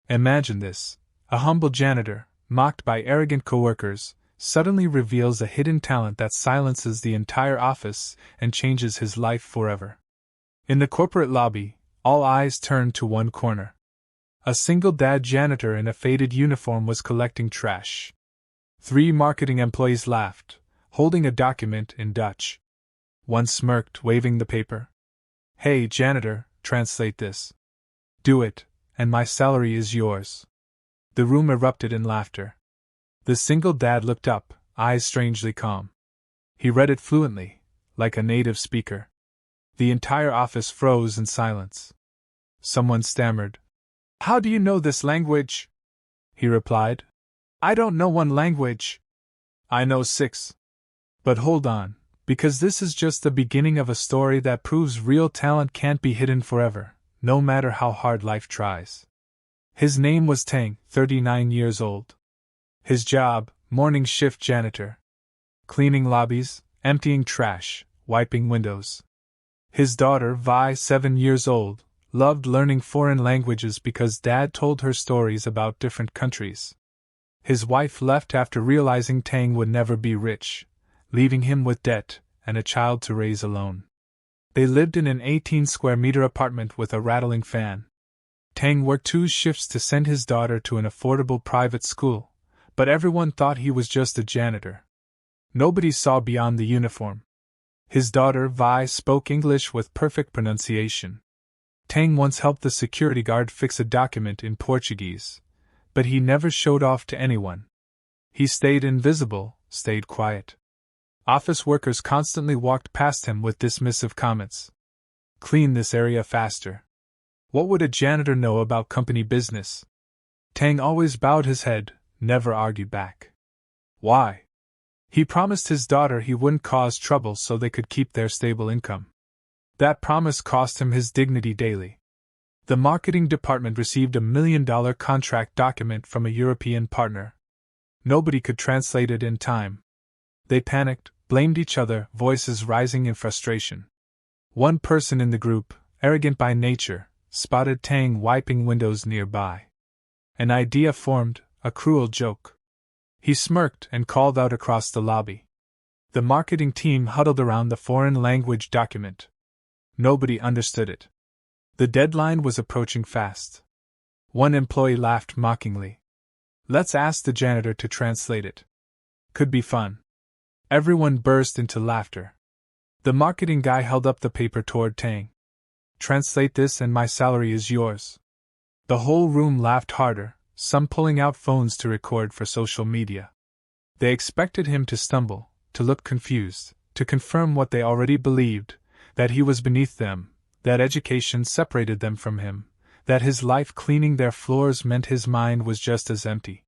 Imagine this: a humble janitor, mocked by arrogant coworkers, suddenly reveals a hidden talent that silences the entire office and changes his life forever. In the corporate lobby, all eyes turned to one corner. A single dad janitor in a faded uniform was collecting trash. 3 marketing employees laughed, holding a document in Dutch. One smirked, waving the paper. "Hey, janitor, translate this. Do it, and my salary is yours." The room erupted in laughter. The single dad looked up, eyes strangely calm. He read it fluently, like a native speaker. The entire office froze in silence. Someone stammered. "How do you know this language?" He replied. "I don't know one language. I know 6. But hold on, because this is just the beginning of a story that proves real talent can't be hidden forever, no matter how hard life tries." His name was Tang, 39 years old. His job, morning shift janitor. Cleaning lobbies, emptying trash, wiping windows. His daughter, Vi, 7 years old, loved learning foreign languages because Dad told her stories about different countries. His wife left after realizing Tang would never be rich, leaving him with debt and a child to raise alone. They lived in an 18-square-meter apartment with a rattling fan. Tang worked 2 shifts to send his daughter to an affordable private school, but everyone thought he was just a janitor. Nobody saw beyond the uniform. His daughter, Vi, spoke English with perfect pronunciation. Tang once helped the security guard fix a document in Portuguese, but he never showed off to anyone. He stayed invisible, stayed quiet. Office workers constantly walked past him with dismissive comments. "Clean this area faster. What would a janitor know about company business?" Tang always bowed his head, never argued back. Why? He promised his daughter he wouldn't cause trouble so they could keep their stable income. That promise cost him his dignity daily. The marketing department received $1 million contract document from a European partner. Nobody could translate it in time. They panicked, blamed each other, voices rising in frustration. One person in the group, arrogant by nature, spotted Tang wiping windows nearby. An idea formed, a cruel joke. He smirked and called out across the lobby. The marketing team huddled around the foreign language document. Nobody understood it. The deadline was approaching fast. One employee laughed mockingly. "Let's ask the janitor to translate it. Could be fun." Everyone burst into laughter. The marketing guy held up the paper toward Tang. "Translate this and my salary is yours." The whole room laughed harder, some pulling out phones to record for social media. They expected him to stumble, to look confused, to confirm what they already believed, that he was beneath them, that education separated them from him, that his life cleaning their floors meant his mind was just as empty.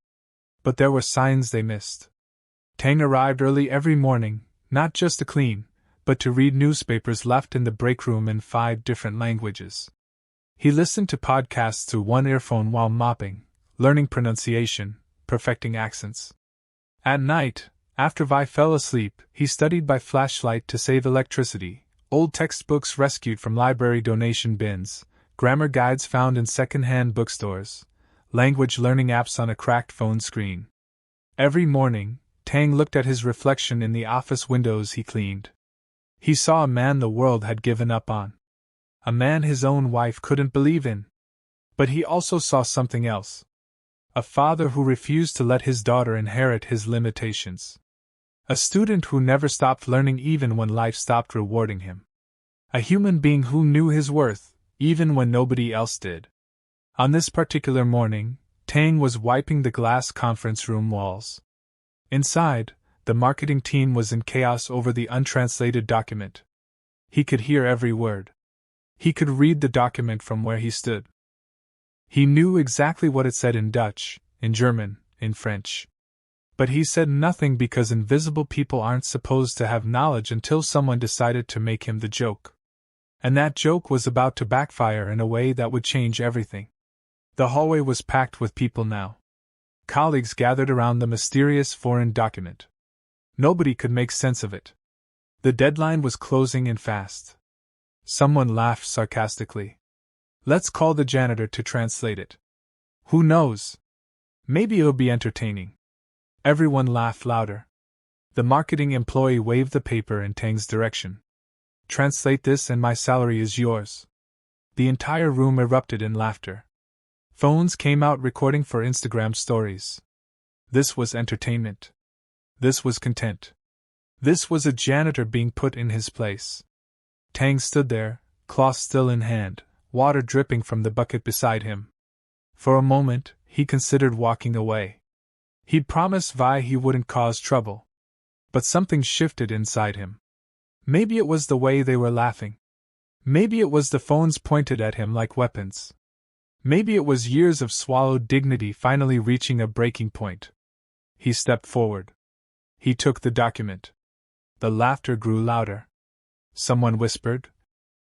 But there were signs they missed. Tang arrived early every morning, not just to clean, but to read newspapers left in the break room in 5 different languages. He listened to podcasts through one earphone while mopping, learning pronunciation, perfecting accents. At night, after Vi fell asleep, he studied by flashlight to save electricity. Old textbooks rescued from library donation bins, grammar guides found in second-hand bookstores, language learning apps on a cracked phone screen. Every morning, Tang looked at his reflection in the office windows he cleaned. He saw a man the world had given up on. A man his own wife couldn't believe in. But he also saw something else. A father who refused to let his daughter inherit his limitations. A student who never stopped learning even when life stopped rewarding him. A human being who knew his worth, even when nobody else did. On this particular morning, Tang was wiping the glass conference room walls. Inside, the marketing team was in chaos over the untranslated document. He could hear every word. He could read the document from where he stood. He knew exactly what it said in Dutch, in German, in French. But he said nothing because invisible people aren't supposed to have knowledge until someone decided to make him the joke. And that joke was about to backfire in a way that would change everything. The hallway was packed with people now. Colleagues gathered around the mysterious foreign document. Nobody could make sense of it. The deadline was closing in fast. Someone laughed sarcastically. "Let's call the janitor to translate it." Who knows? Maybe it'll be entertaining. Everyone laughed louder. The marketing employee waved the paper in Tang's direction. Translate this and my salary is yours. The entire room erupted in laughter. Phones came out recording for Instagram stories. This was entertainment. This was content. This was a janitor being put in his place. Tang stood there, cloth still in hand, water dripping from the bucket beside him. For a moment, he considered walking away. He'd promised Vi he wouldn't cause trouble. But something shifted inside him. Maybe it was the way they were laughing. Maybe it was the phones pointed at him like weapons. Maybe it was years of swallowed dignity finally reaching a breaking point. He stepped forward. He took the document. The laughter grew louder. Someone whispered,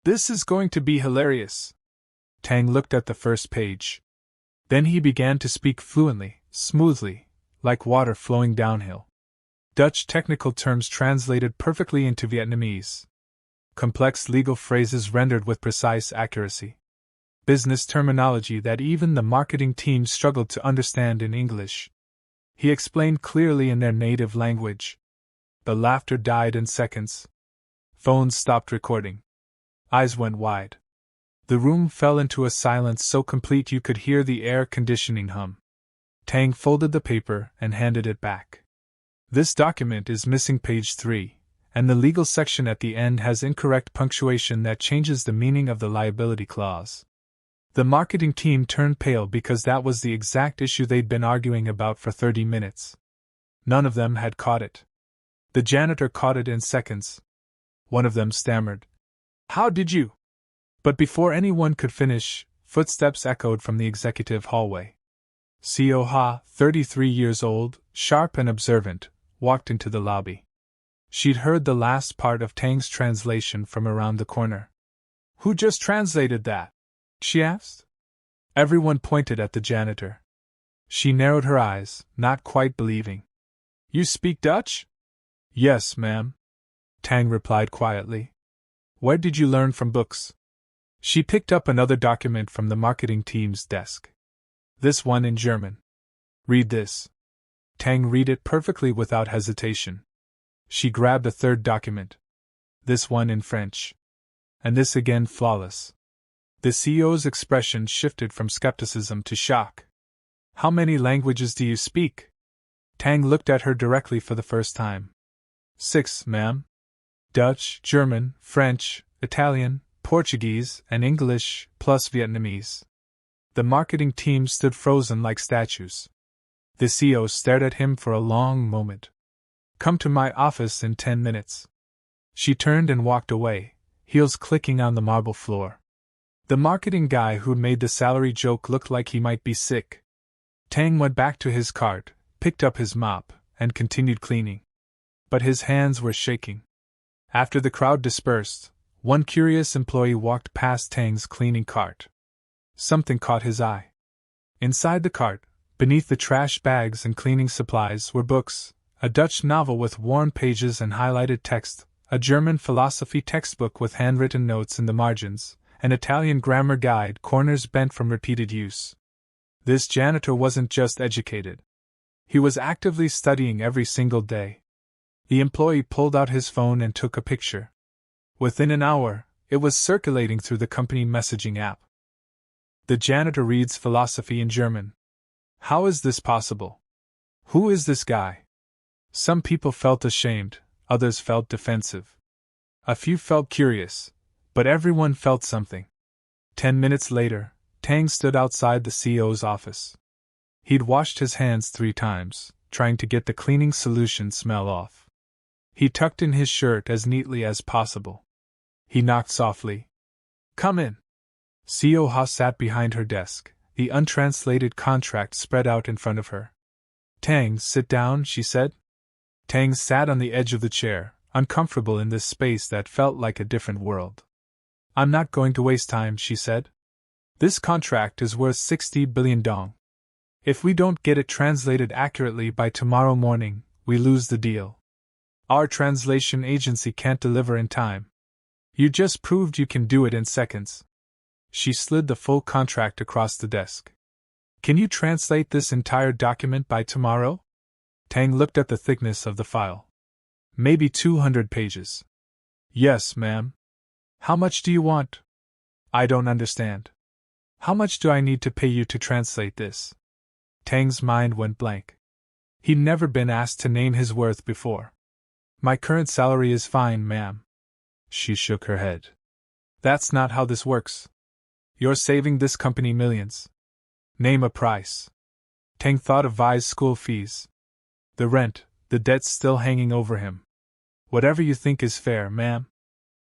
"This is going to be hilarious." Tang looked at the first page. Then he began to speak fluently, smoothly, like water flowing downhill. Dutch technical terms translated perfectly into Vietnamese. Complex legal phrases rendered with precise accuracy. Business terminology that even the marketing team struggled to understand in English. He explained clearly in their native language. The laughter died in seconds. Phones stopped recording. Eyes went wide. The room fell into a silence so complete you could hear the air conditioning hum. Tang folded the paper and handed it back. This document is missing page 3, and the legal section at the end has incorrect punctuation that changes the meaning of the liability clause. The marketing team turned pale because that was the exact issue they'd been arguing about for 30 minutes. None of them had caught it. The janitor caught it in seconds. One of them stammered, "How did you?" But before anyone could finish, footsteps echoed from the executive hallway. Co Ha, 33 years old, sharp and observant, walked into the lobby. She'd heard the last part of Tang's translation from around the corner. "Who just translated that?" she asked. Everyone pointed at the janitor. She narrowed her eyes, not quite believing. "You speak Dutch?" "Yes, ma'am," Tang replied quietly. "Where did you learn from books?" She picked up another document from the marketing team's desk. "This one in German. Read this." Tang read it perfectly without hesitation. She grabbed a third document. "This one in French. And this again flawless." The CEO's expression shifted from skepticism to shock. "How many languages do you speak?" Tang looked at her directly for the first time. "6, ma'am. Dutch, German, French, Italian, Portuguese, and English, plus Vietnamese." The marketing team stood frozen like statues. The CEO stared at him for a long moment. "Come to my office in 10 minutes. She turned and walked away, heels clicking on the marble floor. The marketing guy who'd made the salary joke looked like he might be sick. Tang went back to his cart, picked up his mop, and continued cleaning. But his hands were shaking. After the crowd dispersed, one curious employee walked past Tang's cleaning cart. Something caught his eye. Inside the cart, beneath the trash bags and cleaning supplies, were books, a Dutch novel with worn pages and highlighted text, a German philosophy textbook with handwritten notes in the margins, an Italian grammar guide, corners bent from repeated use. This janitor wasn't just educated. He was actively studying every single day. The employee pulled out his phone and took a picture. Within an hour, it was circulating through the company messaging app. The janitor reads philosophy in German. How is this possible? Who is this guy? Some people felt ashamed, others felt defensive. A few felt curious, but everyone felt something. 10 minutes later, Tang stood outside the CEO's office. He'd washed his hands 3 times, trying to get the cleaning solution smell off. He tucked in his shirt as neatly as possible. He knocked softly. "Come in." CEO Ha sat behind her desk, the untranslated contract spread out in front of her. "Tang, sit down," she said. Tang sat on the edge of the chair, uncomfortable in this space that felt like a different world. "I'm not going to waste time," she said. "This contract is worth 60 billion dong. If we don't get it translated accurately by tomorrow morning, we lose the deal. Our translation agency can't deliver in time. You just proved you can do it in seconds." She slid the full contract across the desk. Can you translate this entire document by tomorrow? Tang looked at the thickness of the file. Maybe 200 pages. Yes, ma'am. How much do you want? I don't understand. How much do I need to pay you to translate this? Tang's mind went blank. He'd never been asked to name his worth before. My current salary is fine, ma'am. She shook her head. That's not how this works. You're saving this company millions. Name a price. Tang thought of Vi's school fees. The rent, the debts still hanging over him. Whatever you think is fair, ma'am.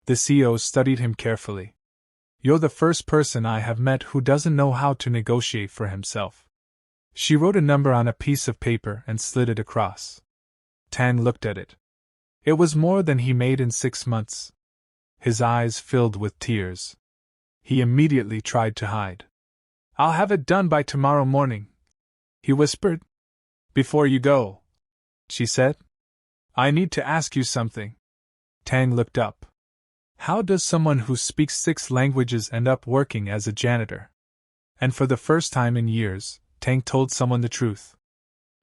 The CEO studied him carefully. You're the first person I have met who doesn't know how to negotiate for himself. She wrote a number on a piece of paper and slid it across. Tang looked at it. It was more than he made in 6 months. His eyes filled with tears. He immediately tried to hide. I'll have it done by tomorrow morning, he whispered. Before you go, she said, I need to ask you something. Tang looked up. How does someone who speaks 6 languages end up working as a janitor? And for the first time in years, Tang told someone the truth.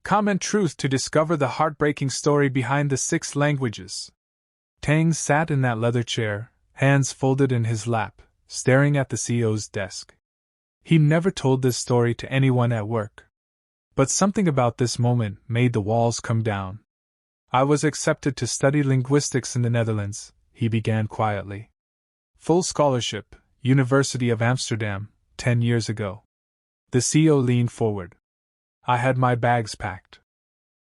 Common truth to discover the heartbreaking story behind the 6 languages. Tang sat in that leather chair, hands folded in his lap, staring at the CEO's desk. He never told this story to anyone at work. But something about this moment made the walls come down. I was accepted to study linguistics in the Netherlands, he began quietly. Full scholarship, University of Amsterdam, 10 years ago. The CEO leaned forward. I had my bags packed.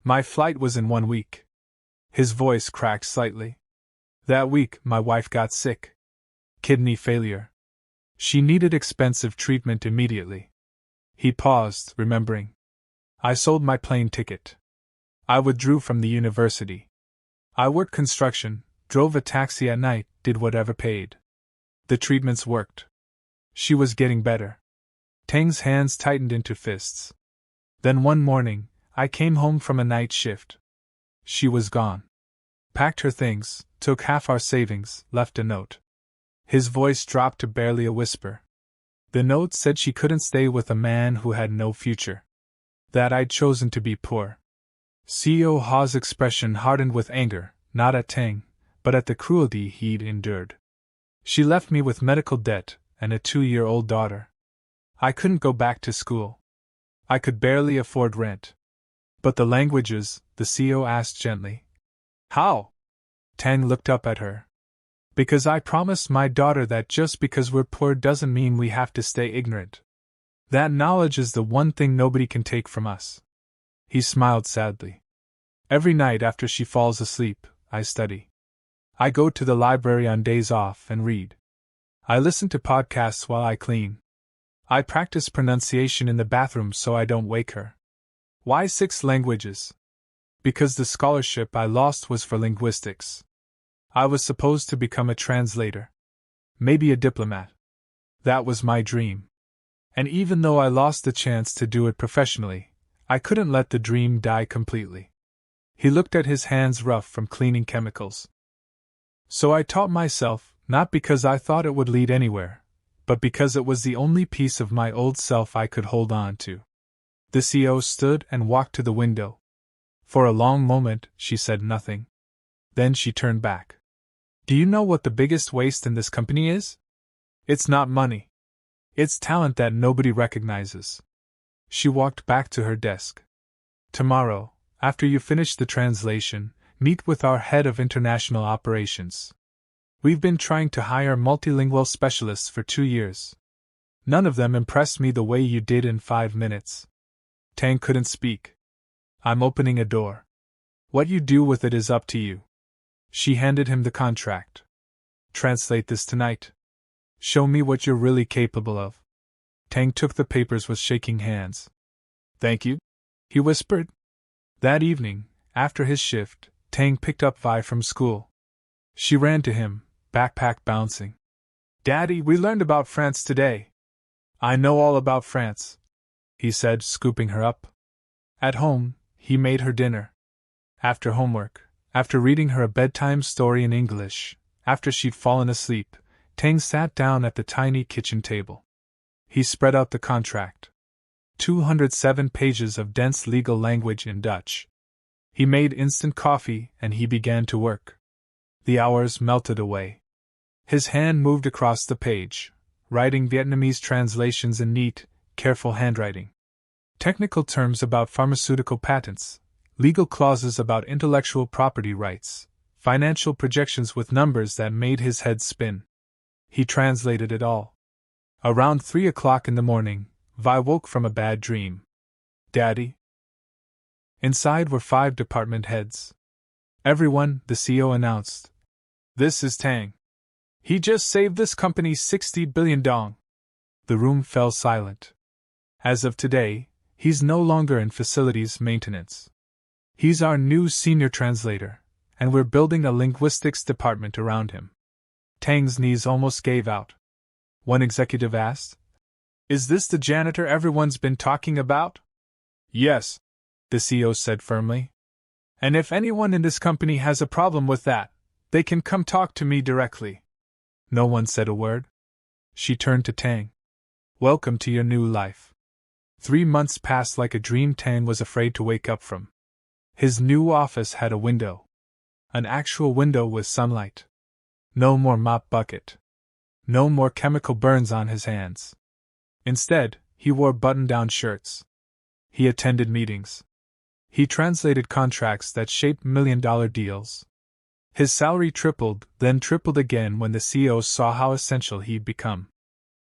My flight was in 1 week. His voice cracked slightly. That week, my wife got sick. Kidney failure. She needed expensive treatment immediately. He paused, remembering. I sold my plane ticket. I withdrew from the university. I worked construction, drove a taxi at night, did whatever paid. The treatments worked. She was getting better. Tang's hands tightened into fists. Then one morning, I came home from a night shift. She was gone. Packed her things, took half our savings, left a note. His voice dropped to barely a whisper. The note said she couldn't stay with a man who had no future. That I'd chosen to be poor. CEO Ha's expression hardened with anger, not at Tang, but at the cruelty he'd endured. She left me with medical debt and a 2-year-old daughter. I couldn't go back to school. I could barely afford rent. But the languages, the CEO asked gently. How? Tang looked up at her. Because I promised my daughter that just because we're poor doesn't mean we have to stay ignorant. That knowledge is the one thing nobody can take from us. He smiled sadly. Every night after she falls asleep, I study. I go to the library on days off and read. I listen to podcasts while I clean. I practice pronunciation in the bathroom so I don't wake her. Why 6 languages? Because the scholarship I lost was for linguistics. I was supposed to become a translator. Maybe a diplomat. That was my dream. And even though I lost the chance to do it professionally, I couldn't let the dream die completely. He looked at his hands rough from cleaning chemicals. So I taught myself, not because I thought it would lead anywhere, but because it was the only piece of my old self I could hold on to. The CEO stood and walked to the window. For a long moment, she said nothing. Then she turned back. Do you know what the biggest waste in this company is? It's not money. It's talent that nobody recognizes. She walked back to her desk. Tomorrow, after you finish the translation, meet with our head of international operations. We've been trying to hire multilingual specialists for 2 years. None of them impressed me the way you did in 5 minutes. Tang couldn't speak. I'm opening a door. What you do with it is up to you. She handed him the contract. Translate this tonight. Show me what you're really capable of. Tang took the papers with shaking hands. Thank you, he whispered. That evening, after his shift, Tang picked up Vi from school. She ran to him, backpack bouncing. Daddy, we learned about France today. I know all about France, he said, scooping her up. At home, he made her dinner. After homework, after reading her a bedtime story in English, after she'd fallen asleep, Tang sat down at the tiny kitchen table. He spread out the contract. 207 pages of dense legal language in Dutch. He made instant coffee and he began to work. The hours melted away. His hand moved across the page, writing Vietnamese translations in neat, careful handwriting. Technical terms about pharmaceutical patents, legal clauses about intellectual property rights, financial projections with numbers that made his head spin. He translated it all. Around 3 o'clock in the morning, Vi woke from a bad dream. Daddy? Inside were 5 department heads. Everyone, the CEO announced. This is Tang. He just saved this company 60 billion dong. The room fell silent. As of today, he's no longer in facilities maintenance. He's our new senior translator, and we're building a linguistics department around him. Tang's knees almost gave out. One executive asked, "Is this the janitor everyone's been talking about?" "Yes," the CEO said firmly. "And if anyone in this company has a problem with that, they can come talk to me directly." No one said a word. She turned to Tang. "Welcome to your new life." 3 months passed like a dream Tang was afraid to wake up from. His new office had a window. An actual window with sunlight. No more mop bucket. No more chemical burns on his hands. Instead, he wore button-down shirts. He attended meetings. He translated contracts that shaped million-dollar deals. His salary tripled, then tripled again when the CEO saw how essential he'd become.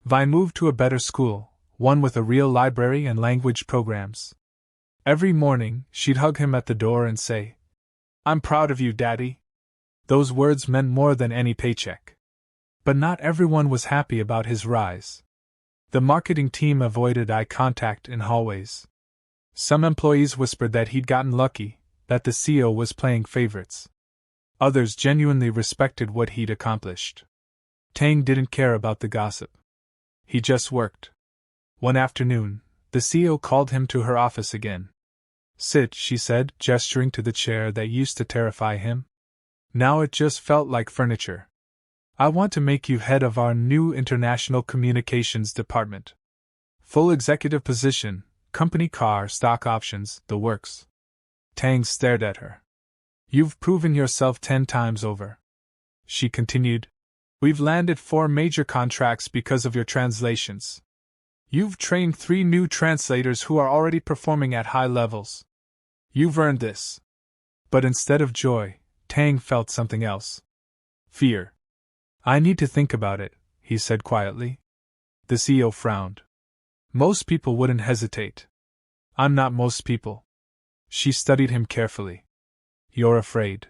Vi moved to a better school, one with a real library and language programs. Every morning, she'd hug him at the door and say, "I'm proud of you, Daddy." Those words meant more than any paycheck. But not everyone was happy about his rise. The marketing team avoided eye contact in hallways. Some employees whispered that he'd gotten lucky, that the CEO was playing favorites. Others genuinely respected what he'd accomplished. Tang didn't care about the gossip. He just worked. One afternoon, the CEO called him to her office again. "Sit," she said, gesturing to the chair that used to terrify him. Now it just felt like furniture. "I want to make you head of our new international communications department. Full executive position, company car, stock options, the works." Tang stared at her. "You've proven yourself 10 times over." She continued. "We've landed 4 major contracts because of your translations. You've trained 3 new translators who are already performing at high levels. You've earned this." But instead of joy, Tang felt something else. Fear. "I need to think about it," he said quietly. The CEO frowned. "Most people wouldn't hesitate." "I'm not most people." She studied him carefully. "You're afraid."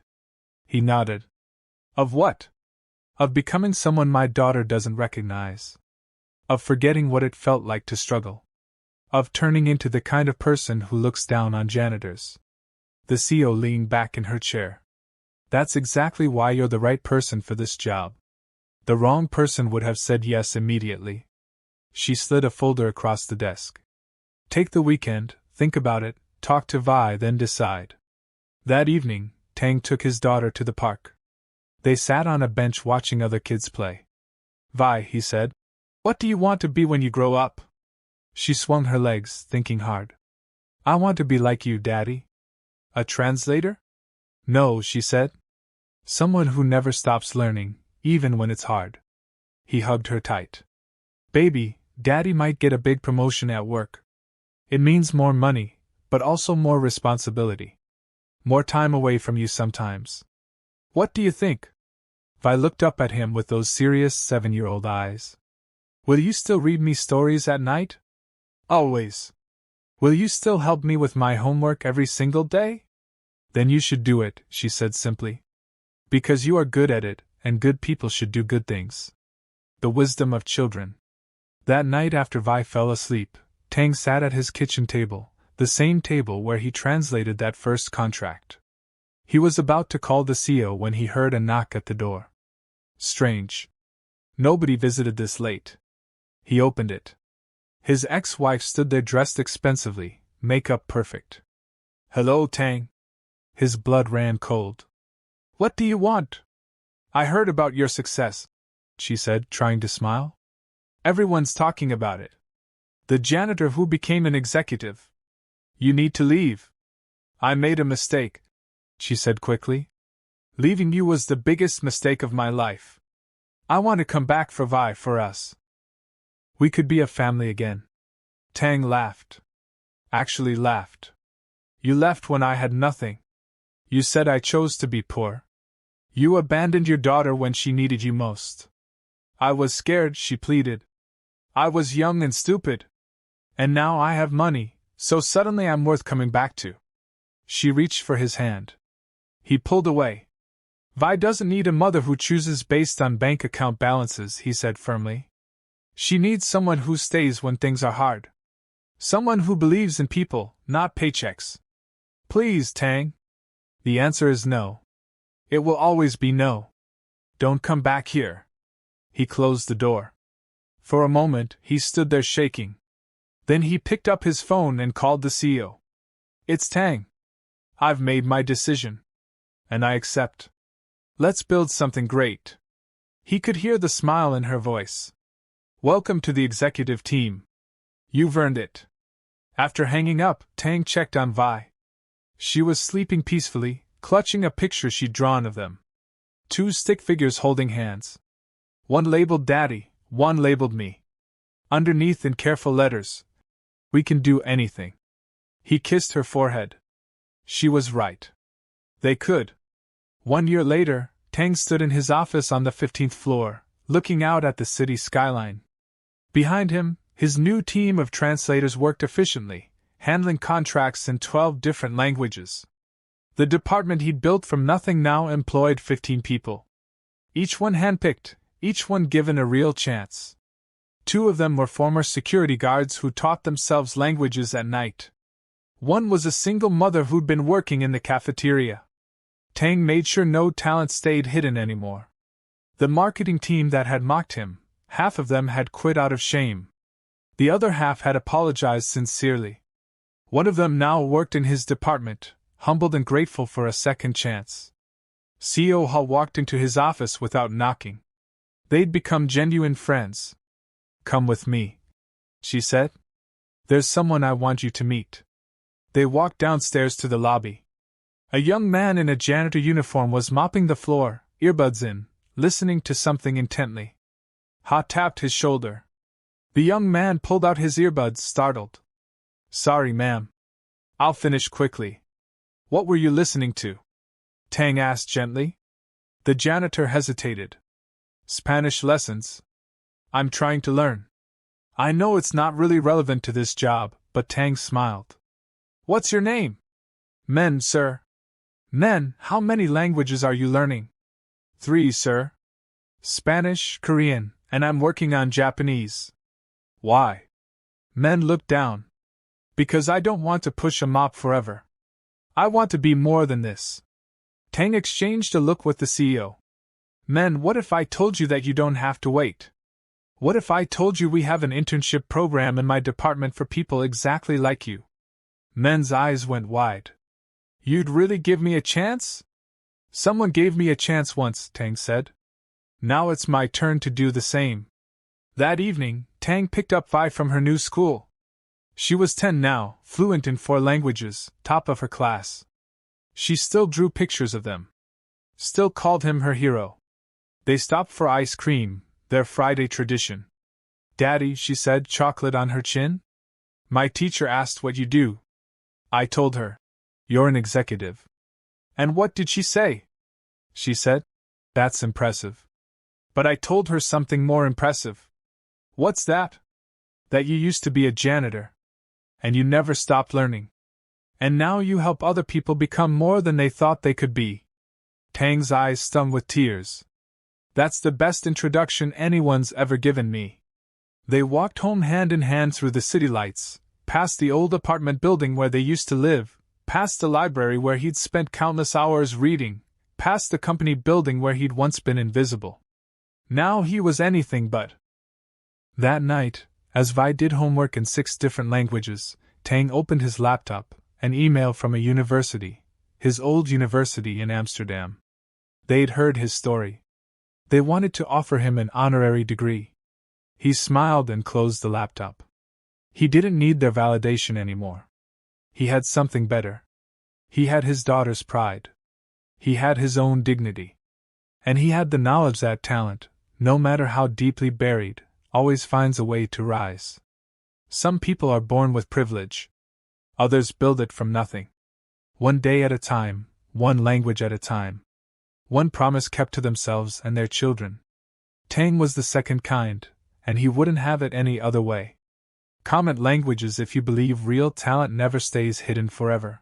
He nodded. "Of what?" "Of becoming someone my daughter doesn't recognize. Of forgetting what it felt like to struggle. Of turning into the kind of person who looks down on janitors." The CEO leaned back in her chair. "That's exactly why you're the right person for this job. The wrong person would have said yes immediately." She slid a folder across the desk. "Take the weekend, think about it, talk to Vi, then decide." That evening, Tang took his daughter to the park. They sat on a bench watching other kids play. "Vi," he said, "what do you want to be when you grow up?" She swung her legs, thinking hard. "I want to be like you, Daddy." "A translator?" "No," she said. "Someone who never stops learning, even when it's hard." He hugged her tight. "Baby, Daddy might get a big promotion at work. It means more money, but also more responsibility. More time away from you sometimes. What do you think?" Vi looked up at him with those serious 7-year-old eyes. "Will you still read me stories at night?" "Always." "Will you still help me with my homework every single day?" "Then you should do it," she said simply. "Because you are good at it, and good people should do good things." The wisdom of children. That night after Vi fell asleep, Tang sat at his kitchen table, the same table where he translated that first contract. He was about to call the CEO when he heard a knock at the door. Strange. Nobody visited this late. He opened it. His ex-wife stood there dressed expensively, makeup perfect. "Hello, Tang." His blood ran cold. "What do you want?" "I heard about your success," she said, trying to smile. "Everyone's talking about it." The janitor who became an executive. You need to leave. I made a mistake, she said quickly. Leaving you was the biggest mistake of my life. I want to come back for Vi for us. We could be a family again. Tang laughed. Actually laughed. You left when I had nothing. You said I chose to be poor. You abandoned your daughter when she needed you most. I was scared, she pleaded. I was young and stupid. And now I have money, so suddenly I'm worth coming back to. She reached for his hand. He pulled away. Vi doesn't need a mother who chooses based on bank account balances, he said firmly. She needs someone who stays when things are hard. Someone who believes in people, not paychecks. Please, Tang. The answer is no. It will always be no. Don't come back here. He closed the door. For a moment, he stood there shaking. Then he picked up his phone and called the CEO. It's Tang. I've made my decision. And I accept. Let's build something great. He could hear the smile in her voice. Welcome to the executive team. You've earned it. After hanging up, Tang checked on Vi. She was sleeping peacefully, clutching a picture she'd drawn of them. 2 stick figures holding hands. One labeled Daddy, one labeled me. Underneath in careful letters, we can do anything. He kissed her forehead. She was right. They could. 1 year later, Tang stood in his office on the 15th floor, looking out at the city skyline. Behind him, his new team of translators worked efficiently, handling contracts in 12 different languages. The department he'd built from nothing now employed 15 people. Each one handpicked, each one given a real chance. 2 of them were former security guards who taught themselves languages at night. One was a single mother who'd been working in the cafeteria. Tang made sure no talent stayed hidden anymore. The marketing team that had mocked him, half of them had quit out of shame. The other half had apologized sincerely. One of them now worked in his department, humbled and grateful for a second chance. CEO Hall walked into his office without knocking. They'd become genuine friends. Come with me, she said. There's someone I want you to meet. They walked downstairs to the lobby. A young man in a janitor uniform was mopping the floor, earbuds in, listening to something intently. Ha tapped his shoulder. The young man pulled out his earbuds, startled. Sorry, ma'am. I'll finish quickly. What were you listening to? Tang asked gently. The janitor hesitated. Spanish lessons. I'm trying to learn. I know it's not really relevant to this job, but Tang smiled. What's your name? Men, sir. Men, how many languages are you learning? 3, sir. Spanish, Korean, and I'm working on Japanese. Why? Men looked down. Because I don't want to push a mop forever. I want to be more than this. Tang exchanged a look with the CEO. Men, what if I told you that you don't have to wait? What if I told you we have an internship program in my department for people exactly like you? Men's eyes went wide. You'd really give me a chance? Someone gave me a chance once, Tang said. Now it's my turn to do the same. That evening, Tang picked up Vi from her new school. She was 10 now, fluent in 4 languages, top of her class. She still drew pictures of them. Still called him her hero. They stopped for ice cream, their Friday tradition. Daddy, she said, chocolate on her chin. My teacher asked what you do. I told her. You're an executive. And what did she say? She said, that's impressive. But I told her something more impressive. What's that? That you used to be a janitor. And you never stopped learning. And now you help other people become more than they thought they could be. Tang's eyes stung with tears. That's the best introduction anyone's ever given me. They walked home hand in hand through the city lights, past the old apartment building where they used to live, past the library where he'd spent countless hours reading, past the company building where he'd once been invisible. Now he was anything but. That night, as Vi did homework in 6 different languages, Tang opened his laptop, an email from a university, his old university in Amsterdam. They'd heard his story. They wanted to offer him an honorary degree. He smiled and closed the laptop. He didn't need their validation anymore. He had something better. He had his daughter's pride. He had his own dignity. And he had the knowledge that talent, no matter how deeply buried, always finds a way to rise. Some people are born with privilege. Others build it from nothing. One day at a time, one language at a time. One promise kept to themselves and their children. Tang was the second kind, and he wouldn't have it any other way. Comment languages if you believe real talent never stays hidden forever.